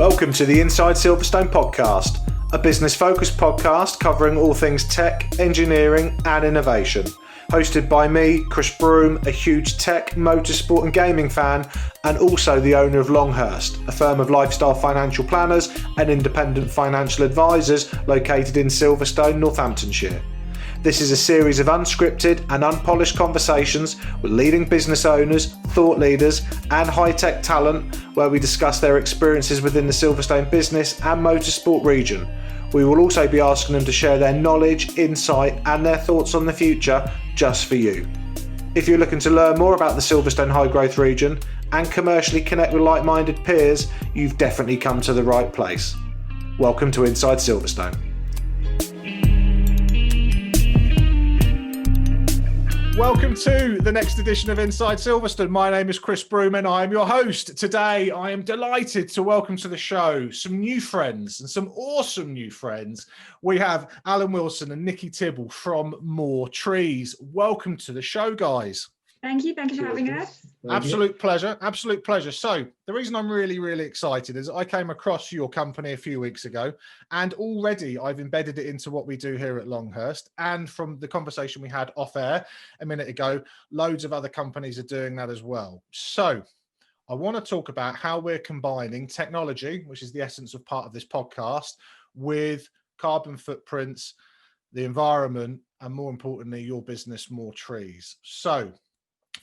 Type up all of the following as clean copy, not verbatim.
Welcome to the Inside Silverstone podcast, a business-focused podcast covering all things tech, engineering and innovation. Hosted by me, Chris Broome, a huge tech, motorsport and gaming fan, and also the owner of Longhurst, a firm of lifestyle financial planners and independent financial advisors located in Silverstone, Northamptonshire. This is a series of unscripted and unpolished conversations with leading business owners, thought leaders and high-tech talent where we discuss their experiences within the Silverstone business and motorsport region. We will also be asking them to share their knowledge, insight and their thoughts on the future just for you. If you're looking to learn more about the Silverstone high growth region and commercially connect with like-minded peers, you've definitely come to the right place. Welcome to Inside Silverstone. Welcome to the next edition of Inside Silverstone. My name is Chris Broome and I am your host. Today, I am delighted to welcome to the show some new friends and some awesome new friends. We have Alan Wilson and Niki Tibble from MoreTrees. Welcome to the show, guys. Thank you for having us. Absolute pleasure. So the reason I'm really excited is I came across your company a few weeks ago and already I've embedded it into what we do here at Longhurst, and from the conversation we had off air a minute ago, loads of other companies are doing that as well. So I want to talk about how we're combining technology, which is the essence of part of this podcast, with carbon footprints, the environment, and more importantly, your business, MoreTrees. So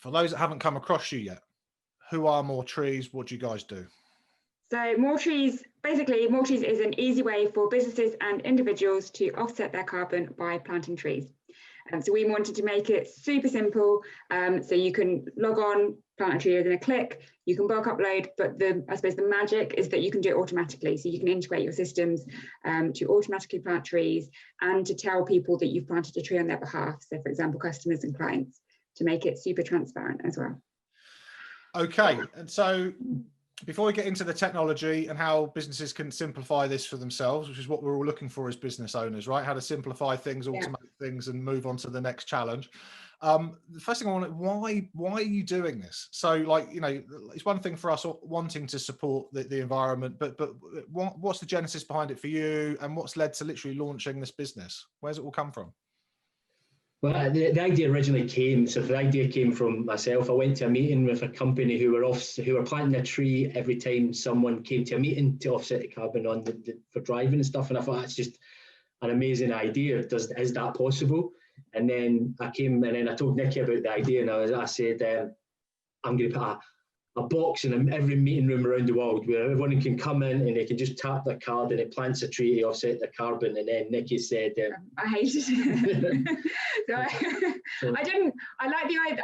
for those that haven't come across you yet, who are MoreTrees? What do you guys do? So MoreTrees is an easy way for businesses and individuals to offset their carbon by planting trees. So we wanted to make it super simple. So you can log on, plant a tree within a click, you can bulk upload, but I suppose the magic is that you can do it automatically. So you can integrate your systems to automatically plant trees and to tell people that you've planted a tree on their behalf. So for example, customers and clients, to make it super transparent as well. Okay, and so before we get into the technology and how businesses can simplify this for themselves, which is what we're all looking for as business owners, right? How to simplify things, automate things and move on to the next challenge. The first thing I want to, why are you doing this? So like, you know, it's one thing for us wanting to support the environment, but what's the genesis behind it for you, and what's led to literally launching this business? Where's it all come from? Well, the idea originally came from myself. I went to a meeting with a company who were planting a tree every time someone came to a meeting to offset the carbon on for driving and stuff. And I thought that's just an amazing idea. Is that possible? And then I told Niki about the idea, and I said, I'm going to put a box in every meeting room around the world where everyone can come in and they can just tap their card and it plants a tree to offset the carbon. And then Niki said, I hated it. I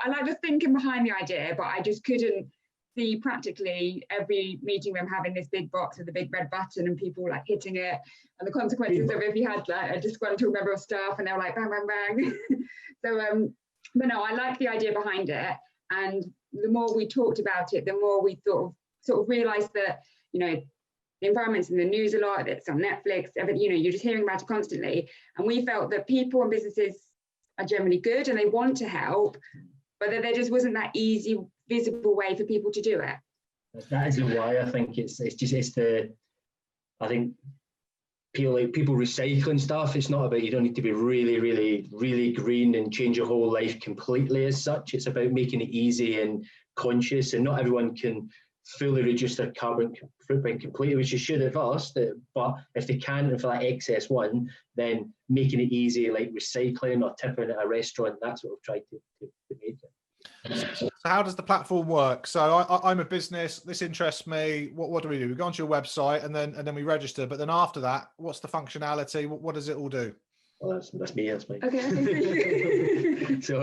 like the thinking behind the idea, but I just couldn't see practically every meeting room having this big box with a big red button and people like hitting it, and the consequences of if you had like a disgruntled member of staff and they were like bang bang bang. So but no, I like the idea behind it, and the more we talked about it, the more we sort of realized that, you know, the environment's in the news a lot, it's on Netflix, you know, you're just hearing about it constantly. And we felt that people and businesses are generally good and they want to help, but that there just wasn't that easy, visible way for people to do it. That is why I think I think people recycling stuff. It's not about, you don't need to be really green and change your whole life completely as such. It's about making it easy and conscious, and not everyone can fully reduce their carbon footprint completely, which you should at first, but if they can, and for that excess one, then making it easy, like recycling or tipping at a restaurant, that's what we've tried to make it. So how does the platform work? So I'm a business, this interests me. What do? We go onto your website and then we register, but then after that, what's the functionality? What does it all do? Well, that's me. Okay. So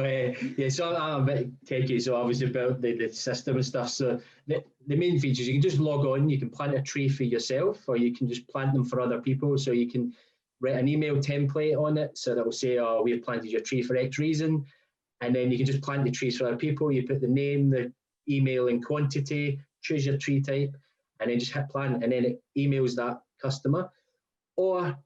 I'm a bit techie, so I was about the system and stuff. So the main features, you can just log on, you can plant a tree for yourself, or you can just plant them for other people. So you can write an email template on it, so that will say, oh, we have planted your tree for X reason. And then you can just plant the trees for other people. You put the name, the email and quantity, choose your tree type, and then just hit plant, and then it emails that customer. Or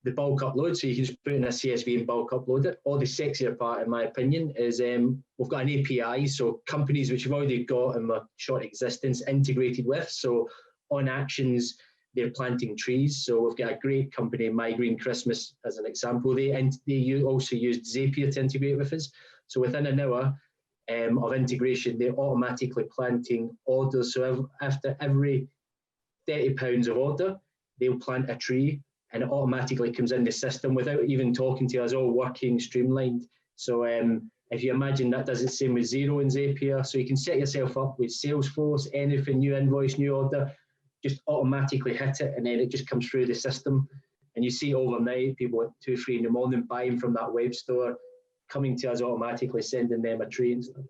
the bulk upload, so you can just put in a CSV and bulk upload it. Or the sexier part, in my opinion, is we've got an API, so companies which have already got in a short existence integrated with. So on actions, they're planting trees. So we've got a great company, My Green Christmas, as an example. They also used Zapier to integrate with us. So within an hour of integration, they're automatically planting orders. So after every £30 of order, they'll plant a tree, and it automatically comes in the system without even talking to us, all working streamlined. So if you imagine that does the same with Xero and Zapier, so you can set yourself up with Salesforce, anything, new invoice, new order, just automatically hit it, and then it just comes through the system. And you see overnight, people at 2, 3 in the morning buying from that web store, coming to us automatically, sending them a tree and stuff.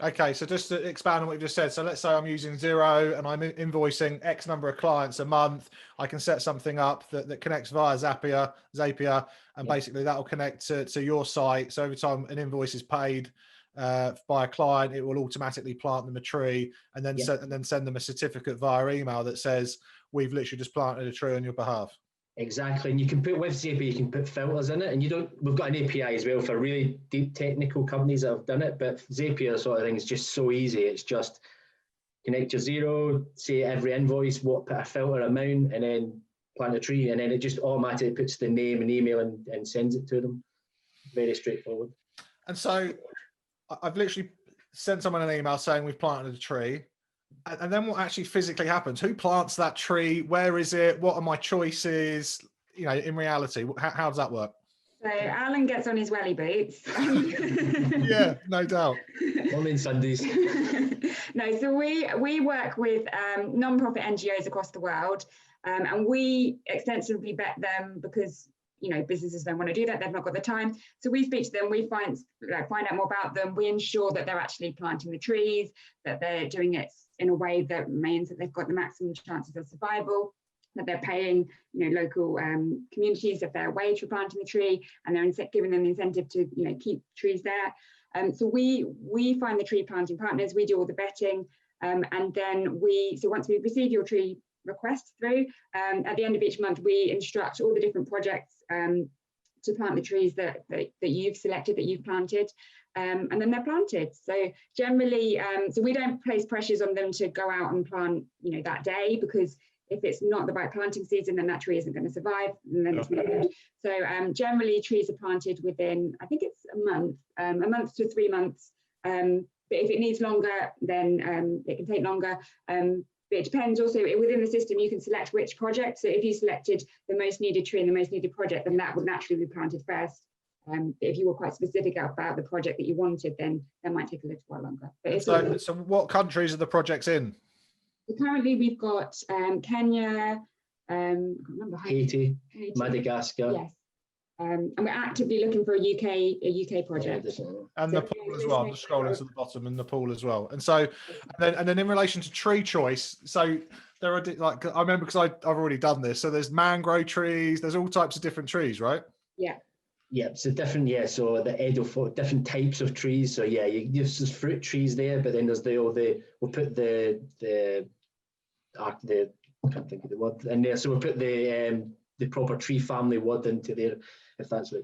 Okay, so just to expand on what you just said, so let's say I'm using Xero and I'm invoicing X number of clients a month. I can set something up that connects via Zapier, and basically that will connect to your site. So every time an invoice is paid by a client, it will automatically plant them a tree, and then send them a certificate via email that says we've literally just planted a tree on your behalf. Exactly, and you can put with Zapier, you can put filters in it, and we've got an API as well for really deep technical companies that have done it, but Zapier sort of thing is just so easy. It's just connect your Xero, say every invoice, put a filter amount, and then plant a tree, and then it just automatically puts the name and email and sends it to them. Very straightforward. And so I've literally sent someone an email saying we've planted a tree. And then what actually physically happens? Who plants that tree? Where is it? What are my choices? You know, in reality, how does that work? So Alan gets on his welly boots. Yeah, no doubt. Only in Sundays. No, so we work with non-profit NGOs across the world, and we extensively vet them because, you know, businesses don't want to do that. They've not got the time. So we speak to them, we find out more about them. We ensure that they're actually planting the trees, that they're doing it in a way that means that they've got the maximum chances of survival, that they're paying, you know, local communities a fair wage for planting the tree, and they're giving them the incentive to, you know, keep trees there. So we find the tree planting partners, we do all the vetting, and then once we receive your tree request through, at the end of each month, we instruct all the different projects to plant the trees that you've selected, that you've planted, and then they're planted. So generally, so we don't place pressures on them to go out and plant, you know, that day, because if it's not the right planting season, then that tree isn't going to survive, and then it's not good. So generally, trees are planted within, I think it's a month to 3 months. But if it needs longer, then it can take longer. But it depends also within the system, you can select which project. So if you selected the most needed tree and the most needed project, then that would naturally be planted first. If you were quite specific about the project that you wanted, then that might take a little while longer. But so what countries are the projects in? So currently we've got Kenya, I can't remember, Haiti, Madagascar. Yes. And we're actively looking for a UK project. And Nepal as well. I'm just scrolling to the bottom, and Nepal as well. And so, and then in relation to tree choice, so there are, like, I remember because I've already done this. So there's mangrove trees. There's all types of different trees, right? Yeah. Yeah, so different, so the different types of trees. So yeah, there's fruit trees there, but then there's we'll put the I can't think of the word in there. So we'll put the proper tree family word into there, if that's what.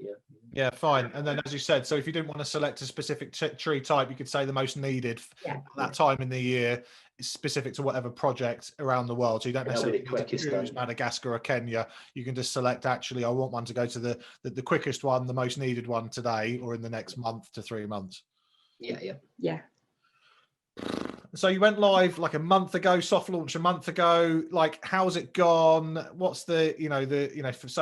Yeah, fine. And then, as you said, so if you didn't want to select a specific tree type, you could say the most needed at that time in the year is specific to whatever project around the world. So you don't necessarily need to choose Madagascar or Kenya. You can just select, actually, I want one to go to the quickest one, the most needed one today, or in the next month to 3 months. Yeah. So you went live like a month ago, soft launch a month ago. Like, how's it gone? What's so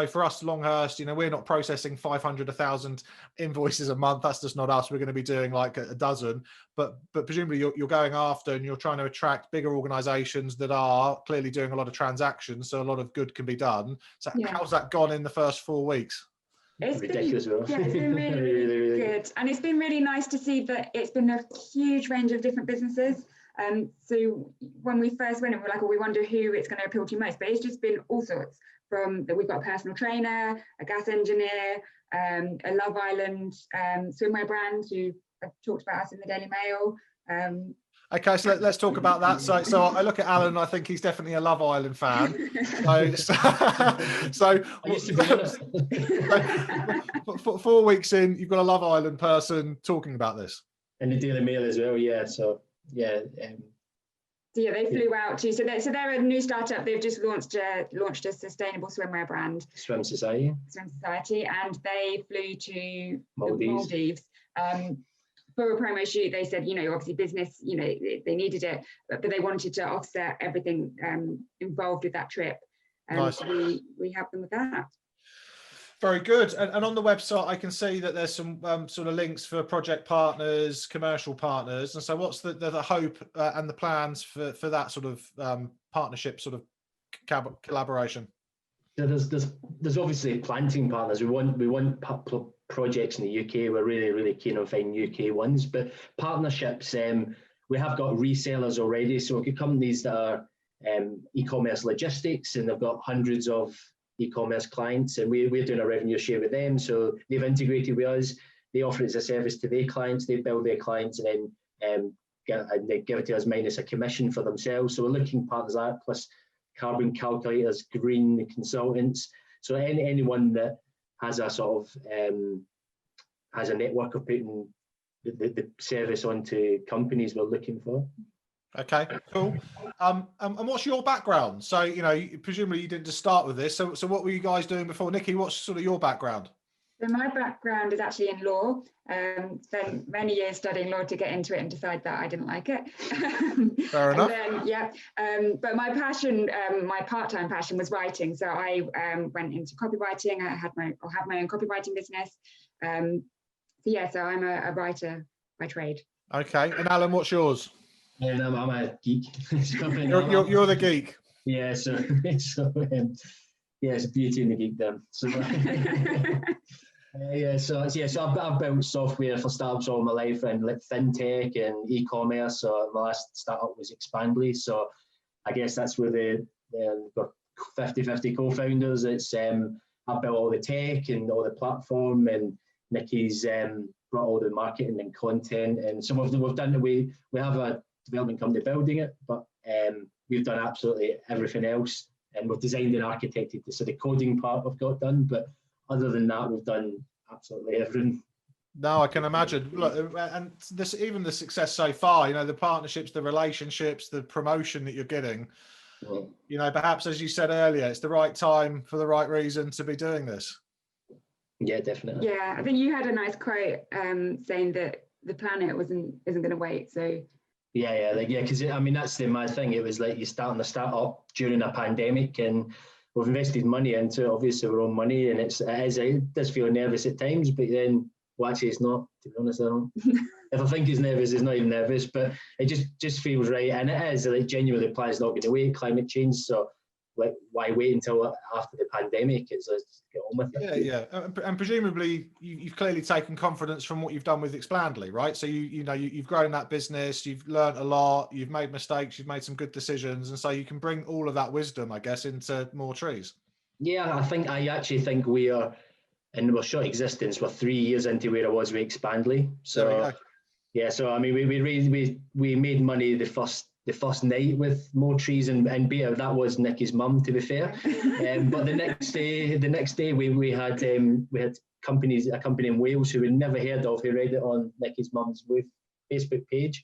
for us, Longhurst, we're not processing 500, 1,000 invoices a month. That's just not us. We're going to be doing like a dozen, but presumably you're going after, and you're trying to attract bigger organizations that are clearly doing a lot of transactions. So a lot of good can be done. So how's that gone in the first 4 weeks? It's ridiculous. It's been really good. And it's been really nice to see that it's been a huge range of different businesses. So when we first went, we're like, we wonder who it's going to appeal to most, but it's just been all sorts. From that, we've got a personal trainer, a gas engineer, a Love Island swimwear brand who have talked about us in the Daily Mail. Okay, so let's talk about that. So I look at Alan, and I think he's definitely a Love Island fan. So 4 weeks in, you've got a Love Island person talking about this. And the Daily Mail as well, yeah. So yeah. So yeah, they flew out to. So they're a new startup. They've just launched a sustainable swimwear brand, Swim Society. Swim Society, and they flew to the Maldives. Maldives. For a promo shoot. They said, obviously business, they needed it, but they wanted to offset everything involved with that trip. Nice. So we helped them with that. Very good. And on the website, I can see that there's some sort of links for project partners, commercial partners. And so what's the hope and the plans for that sort of partnership sort of collaboration? So there's obviously planting partners. We want projects in the UK. We're really keen on finding UK ones, but partnerships, we have got resellers already. So we've got companies that are e-commerce logistics, and they've got hundreds of e-commerce clients, and we're doing a revenue share with them. So they've integrated with us. They offer it as a service to their clients. They build their clients, and then they give it to us minus a commission for themselves. So we're looking partners like that, plus carbon calculators, green consultants. So anyone that has a sort of has a network of putting the service onto companies we're looking for. Okay, cool. And what's your background? So, presumably you didn't just start with this. So what were you guys doing before? Niki, what's sort of your background? So my background is actually in law. Spent many years studying law to get into it and decide that I didn't like it. Fair enough. But my passion, my part-time passion was writing. So I went into copywriting. I have my own copywriting business. So I'm a writer by trade. Okay. And Alan, what's yours? And I'm a geek. You're the geek. Yeah, so it's beauty in the geekdom. So so I've built software for startups all my life, and like fintech and e-commerce. So my last startup was Expandly. So I guess that's where the 50-50 co-founders. It's I built all the tech and all the platform, and Niki's brought all the marketing and content, and some of them we've done. We have a development company building it, but we've done absolutely everything else, and we've designed and architected it. So the coding part we've got done, but other than that, we've done absolutely everything. No, I can imagine. Look, and even the success so far, the partnerships, the relationships, the promotion that you're getting, perhaps, as you said earlier, it's the right time for the right reason to be doing this. Yeah, definitely. Yeah, I think you had a nice quote saying that the planet isn't going to wait. So because that's my thing. It was like you're starting to start up during a pandemic, and we've invested money into it, obviously our own money, and it does feel nervous at times, but then actually it's not, to be honest. I don't. If I think he's nervous, he's not even nervous, but it just feels right, and it is like genuinely the planet's not going to wait. Climate change, so like why wait until after the pandemic? It's just get on with it. Yeah. And presumably you've clearly taken confidence from what you've done with Expandly, right? So you've grown that business, you've learned a lot, you've made mistakes, you've made some good decisions, and so you can bring all of that wisdom, I guess, into MoreTrees. Yeah, I actually think we are, in our short existence, we're 3 years into where I was with Expandly. So so we made money the first night with MoreTrees and beta. That was Niki's mum, to be fair. But the next day we had a company in Wales who we'd never heard of, who read it on Niki's mum's Facebook page,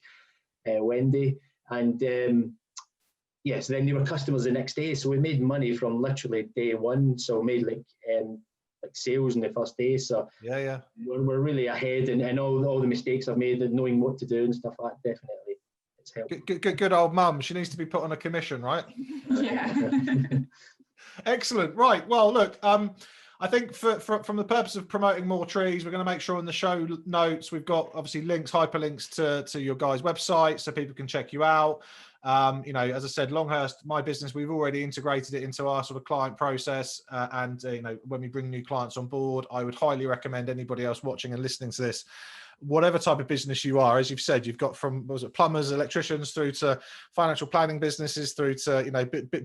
Wendy, and so then they were customers the next day. So we made money from literally day one. So we made like sales in the first day. So we're really ahead, and all the mistakes I've made and knowing what to do and stuff like that, definitely. Good old mum. She needs to be put on a commission, right? Yeah. Excellent. Right. Well, look, I think from the purpose of promoting MoreTrees, we're going to make sure in the show notes we've got obviously hyperlinks to your guys' website so people can check you out. As I said, Longhurst, my business, we've already integrated it into our sort of client process. And when we bring new clients on board, I would highly recommend anybody else watching and listening to this, whatever type of business you are, as you've said, you've got from plumbers, electricians, through to financial planning businesses, through to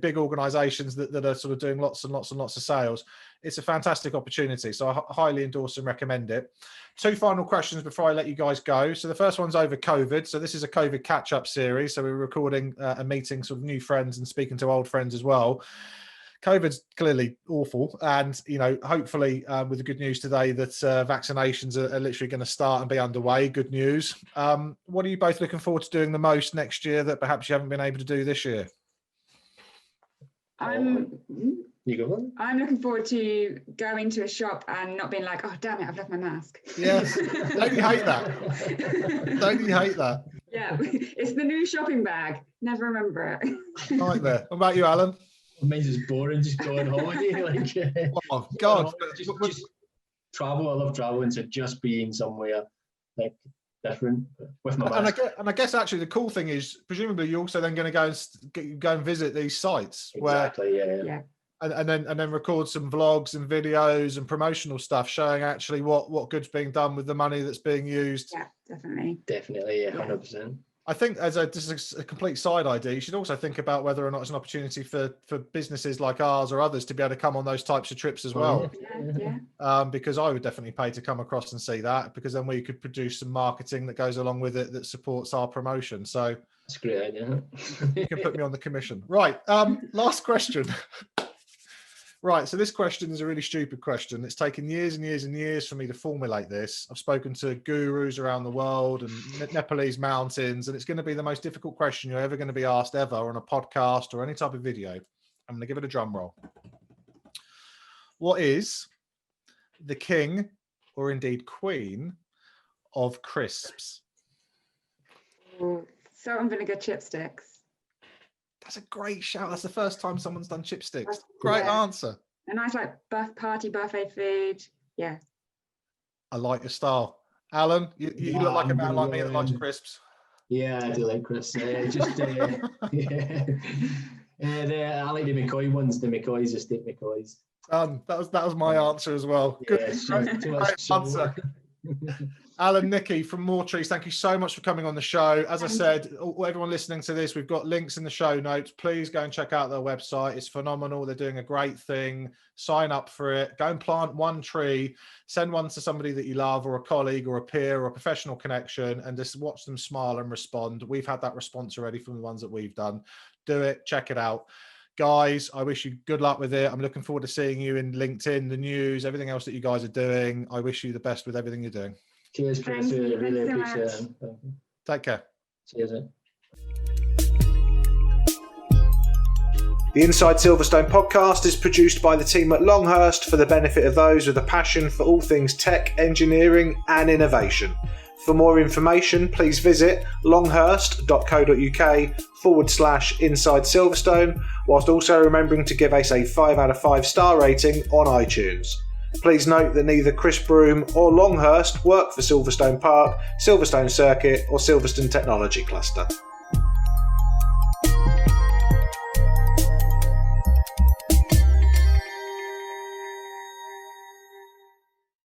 big organizations that are sort of doing lots and lots and lots of sales. It's a fantastic opportunity, so I highly endorse and recommend it. 2 final questions before I let you guys go. So the first one's over COVID. So this is a COVID catch-up series. So we're recording a meeting, sort of new friends and speaking to old friends as well. COVID's clearly awful, and hopefully with the good news today that vaccinations are literally going to start and be underway. Good news. What are you both looking forward to doing the most next year that perhaps you haven't been able to do this year? I'm looking forward to going to a shop and not being like, oh damn it, I've left my mask. Yes, don't you hate that? Don't you hate that? Yeah, it's the new shopping bag. Never remember it. Nightmare. What about you, Alan? Mine's just boring, just go on holiday. Like, oh God, just travel. I love traveling, so just being somewhere like different with my mask. And I guess actually the cool thing is, presumably you're also then going to go and visit these sites. Exactly. Yeah. And then record some vlogs and videos and promotional stuff showing actually what good's being done with the money that's being used. Yeah, definitely. Definitely, 100%. I think this is a complete side idea. You should also think about whether or not it's an opportunity for businesses like ours or others to be able to come on those types of trips as well. Yeah. Because I would definitely pay to come across and see that, because then we could produce some marketing that goes along with it that supports our promotion. So that's a great idea. You can put me on the commission. Right. Last question. Right, so this question is a really stupid question. It's taken years and years and years for me to formulate this. I've spoken to gurus around the world and Nepalese mountains, and it's going to be the most difficult question you're ever going to be asked ever on a podcast or any type of video. I'm going to give it a drum roll. What is the king, or indeed queen, of crisps? Salt and vinegar chipsticks. That's a great shout. That's the first time someone's done chipsticks. Great answer. A nice party buffet food. Yeah. I like your style. Alan, you look like a man like me that likes crisps. Yeah, I do like crisps. I like the McCoy ones. The McCoys, the steak McCoys. That was my answer as well. Yeah, Good answer. Alan, Niki from MoreTrees, thank you so much for coming on the show. As I said, everyone listening to this, we've got links in the show notes. Please go and check out their website. It's phenomenal. They're doing a great thing. Sign up for it. Go and plant one tree. Send one to somebody that you love, or a colleague, or a peer, or a professional connection, and just watch them smile and respond. We've had that response already from the ones that we've done. Do it. Check it out. Guys, I wish you good luck with it. I'm looking forward to seeing you in LinkedIn, the news, everything else that you guys are doing. I wish you the best with everything you're doing. Cheers, Chris. I really appreciate it. Take care. Cheers. The Inside Silverstone podcast is produced by the team at Longhurst for the benefit of those with a passion for all things tech, engineering and innovation. For more information, please visit longhurst.co.uk/Inside Silverstone, whilst also remembering to give us a 5 out of 5 star rating on iTunes. Please note that neither Chris Broome or Longhurst work for Silverstone Park, Silverstone Circuit or Silverstone Technology Cluster.